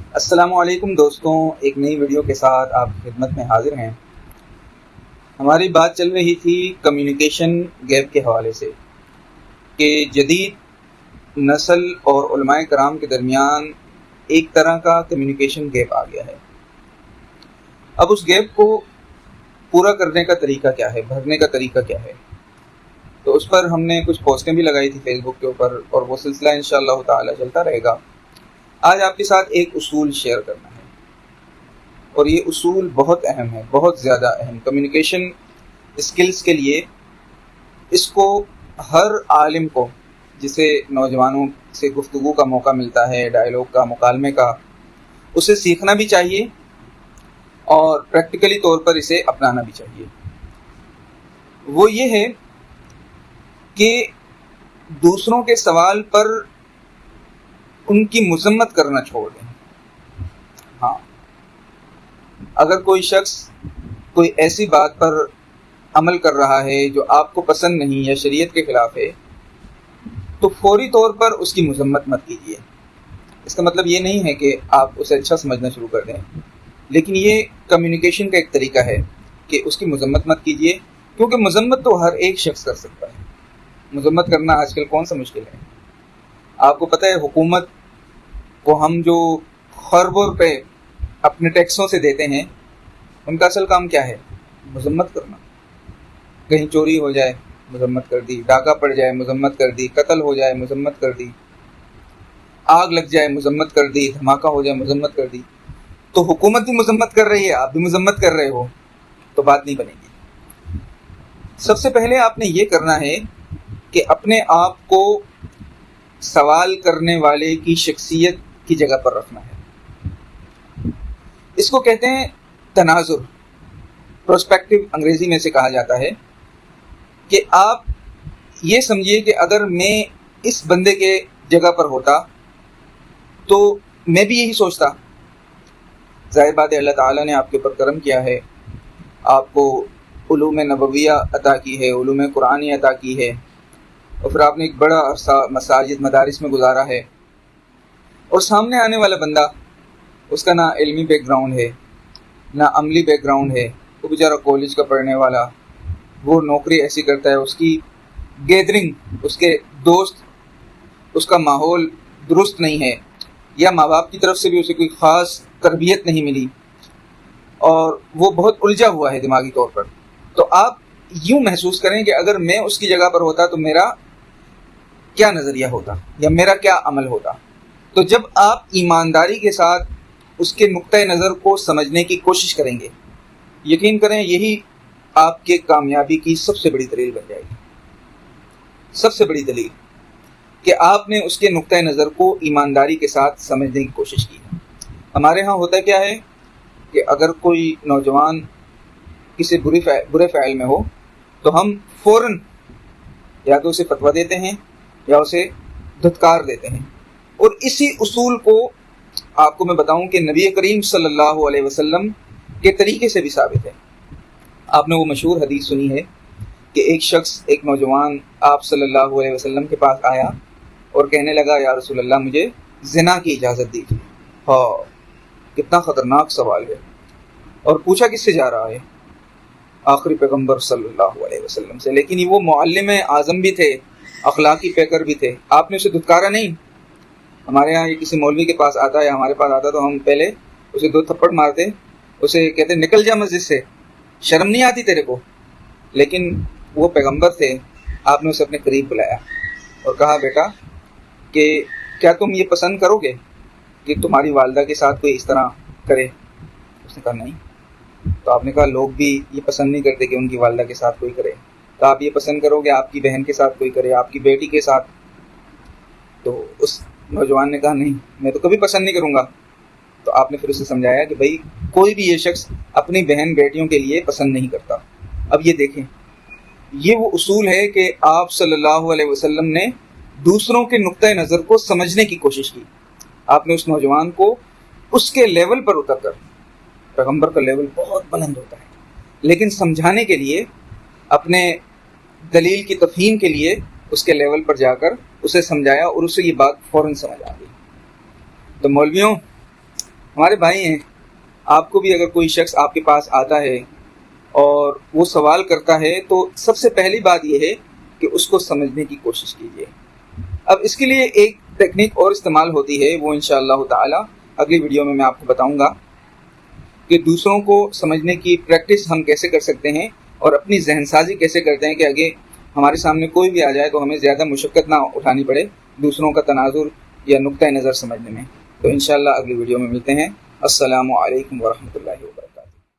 السلام علیکم دوستوں، ایک نئی ویڈیو کے ساتھ آپ کی خدمت میں حاضر ہیں۔ ہماری بات چل رہی تھی کمیونیکیشن گیپ کے حوالے سے کہ جدید نسل اور علماء کرام کے درمیان ایک طرح کا کمیونیکیشن گیپ آ گیا ہے۔ اب اس گیپ کو پورا کرنے کا طریقہ کیا ہے، بھرنے کا طریقہ کیا ہے؟ تو اس پر ہم نے کچھ پوسٹیں بھی لگائی تھی فیس بک کے اوپر، اور وہ سلسلہ انشاءاللہ تعالی چلتا رہے گا۔ آج آپ کے ساتھ ایک اصول شیئر کرنا ہے، اور یہ اصول بہت اہم ہے، بہت زیادہ اہم کمیونیکیشن اسکلز کے لیے۔ اس کو ہر عالم کو، جسے نوجوانوں سے گفتگو کا موقع ملتا ہے، ڈائیلاگ کا، مکالمے کا، اسے سیکھنا بھی چاہیے اور پریکٹیکلی طور پر اسے اپنانا بھی چاہیے۔ وہ یہ ہے کہ دوسروں کے سوال پر ان کی مذمت کرنا چھوڑ دیں۔ ہاں، اگر کوئی شخص کوئی ایسی بات پر عمل کر رہا ہے جو آپ کو پسند نہیں یا شریعت کے خلاف ہے، تو فوری طور پر اس کی مذمت مت کیجیے۔ اس کا مطلب یہ نہیں ہے کہ آپ اسے اچھا سمجھنا شروع کر دیں، لیکن یہ کمیونیکیشن کا ایک طریقہ ہے کہ اس کی مذمت مت کیجیے، کیونکہ مذمت تو ہر ایک شخص کر سکتا ہے۔ مذمت کرنا آج کل کون سا مشکل ہے؟ آپ کو پتہ ہے حکومت کو ہم جو خربوں روپے اپنے ٹیکسوں سے دیتے ہیں، ان کا اصل کام کیا ہے؟ مذمت کرنا۔ کہیں چوری ہو جائے، مذمت کر دی، ڈاکہ پڑ جائے، مذمت کر دی، قتل ہو جائے، مذمت کر دی، آگ لگ جائے، مذمت کر دی، دھماکہ ہو جائے، مذمت کر دی۔ تو حکومت بھی مذمت کر رہی ہے، آپ بھی مذمت کر رہے ہو، تو بات نہیں بنے گی۔ سب سے پہلے آپ نے یہ کرنا ہے کہ اپنے آپ کو سوال کرنے والے کی شخصیت کی جگہ پر رکھنا ہے۔ اس کو کہتے ہیں تناظر، پروسپیکٹو انگریزی میں سے کہا جاتا ہے، کہ آپ یہ سمجھیے کہ اگر میں اس بندے کے جگہ پر ہوتا تو میں بھی یہی سوچتا۔ ظاہر بات ہے، اللہ تعالیٰ نے آپ کے اوپر کرم کیا ہے، آپ کو علوم نبویہ عطا کی ہے، علوم قرآنی عطا کی ہے، اور پھر آپ نے ایک بڑا عرصہ مساجد مدارس میں گزارا ہے، اور سامنے آنے والا بندہ، اس کا نہ علمی بیک گراؤنڈ ہے، نہ عملی بیک گراؤنڈ ہے، وہ بیچارہ کالج کا پڑھنے والا، وہ نوکری ایسی کرتا ہے، اس کی گیدرنگ، اس کے دوست، اس کا ماحول درست نہیں ہے، یا ماں باپ کی طرف سے بھی اسے کوئی خاص تربیت نہیں ملی، اور وہ بہت الجھا ہوا ہے دماغی طور پر۔ تو آپ یوں محسوس کریں کہ اگر میں اس کی جگہ پر ہوتا تو میرا کیا نظریہ ہوتا یا میرا کیا عمل ہوتا۔ تو جب آپ ایمانداری کے ساتھ اس کے نقطۂ نظر کو سمجھنے کی کوشش کریں گے، یقین کریں یہی آپ کے کامیابی کی سب سے بڑی دلیل بن جائے گی۔ سب سے بڑی دلیل کہ آپ نے اس کے نقطۂ نظر کو ایمانداری کے ساتھ سمجھنے کی کوشش کی۔ ہمارے ہاں ہوتا کیا ہے کہ اگر کوئی نوجوان کسی برے فعل میں ہو تو ہم فوراً یا تو اسے فتویٰ دیتے ہیں یا اسے دھتکار دیتے ہیں، اور اسی اصول کو آپ کو میں بتاؤں کہ نبی کریم صلی اللہ علیہ وسلم کے طریقے سے بھی ثابت ہے۔ آپ نے وہ مشہور حدیث سنی ہے کہ ایک شخص، ایک نوجوان آپ صلی اللہ علیہ وسلم کے پاس آیا اور کہنے لگا، یا رسول اللہ مجھے زنا کی اجازت دیجیے۔ ہاں، کتنا خطرناک سوال ہے۔ اور پوچھا کس سے جا رہا ہے؟ آخری پیغمبر صلی اللہ علیہ وسلم سے۔ لیکن وہ معلم اعظم بھی تھے، اخلاقی پیکر بھی تھے، آپ نے اسے دھتکارا نہیں۔ ہمارے ہاں یہ کسی مولوی کے پاس آتا ہے، ہمارے پاس آتا تو ہم پہلے اسے 2 تھپڑ مارتے، اسے کہتے نکل جا مسجد سے، شرم نہیں آتی تیرے کو؟ لیکن وہ پیغمبر تھے، آپ نے اسے اپنے قریب بلایا اور کہا، بیٹا کہ کیا تم یہ پسند کرو گے کہ تمہاری والدہ کے ساتھ کوئی اس طرح کرے؟ اس نے کہا نہیں۔ تو آپ نے کہا لوگ بھی یہ پسند نہیں کرتے کہ ان کی والدہ کے ساتھ کوئی کرے، تو آپ یہ پسند کرو گے آپ کی بہن کے ساتھ کوئی کرے، آپ کی بیٹی کے ساتھ؟ تو اس نوجوان نے کہا نہیں، میں تو کبھی پسند نہیں کروں گا۔ تو آپ نے پھر اسے سمجھایا کہ بھائی کوئی بھی یہ شخص اپنی بہن بیٹیوں کے لیے پسند نہیں کرتا۔ اب یہ دیکھیں، یہ وہ اصول ہے کہ آپ صلی اللہ علیہ وسلم نے دوسروں کے نقطۂ نظر کو سمجھنے کی کوشش کی۔ آپ نے اس نوجوان کو اس کے لیول پر اتر کر، پیغمبر کا لیول بہت بلند ہوتا ہے، لیکن سمجھانے کے لیے، اپنے دلیل کی تفہیم کے لیے اس کے لیول پر جا کر اسے سمجھایا، اور اسے یہ بات فوراً سمجھ آ گئی۔ تو مولویوں، ہمارے بھائی ہیں، آپ کو بھی اگر کوئی شخص آپ کے پاس آتا ہے اور وہ سوال کرتا ہے تو سب سے پہلی بات یہ ہے کہ اس کو سمجھنے کی کوشش کیجیے۔ اب اس کے لیے ایک ٹیکنیک اور استعمال ہوتی ہے، وہ انشاءاللہ تعالی اگلی ویڈیو میں آپ کو بتاؤں گا کہ دوسروں کو سمجھنے کی پریکٹس ہم کیسے کر سکتے ہیں اور اپنی ذہن سازی کیسے کرتے ہیں کہ آگے ہمارے سامنے کوئی بھی آ جائے تو ہمیں زیادہ مشقت نہ اٹھانی پڑے دوسروں کا تناظر یا نقطہ نظر سمجھنے میں۔ تو انشاءاللہ اگلی ویڈیو میں ملتے ہیں۔ السلام علیکم ورحمۃ اللہ وبرکاتہ۔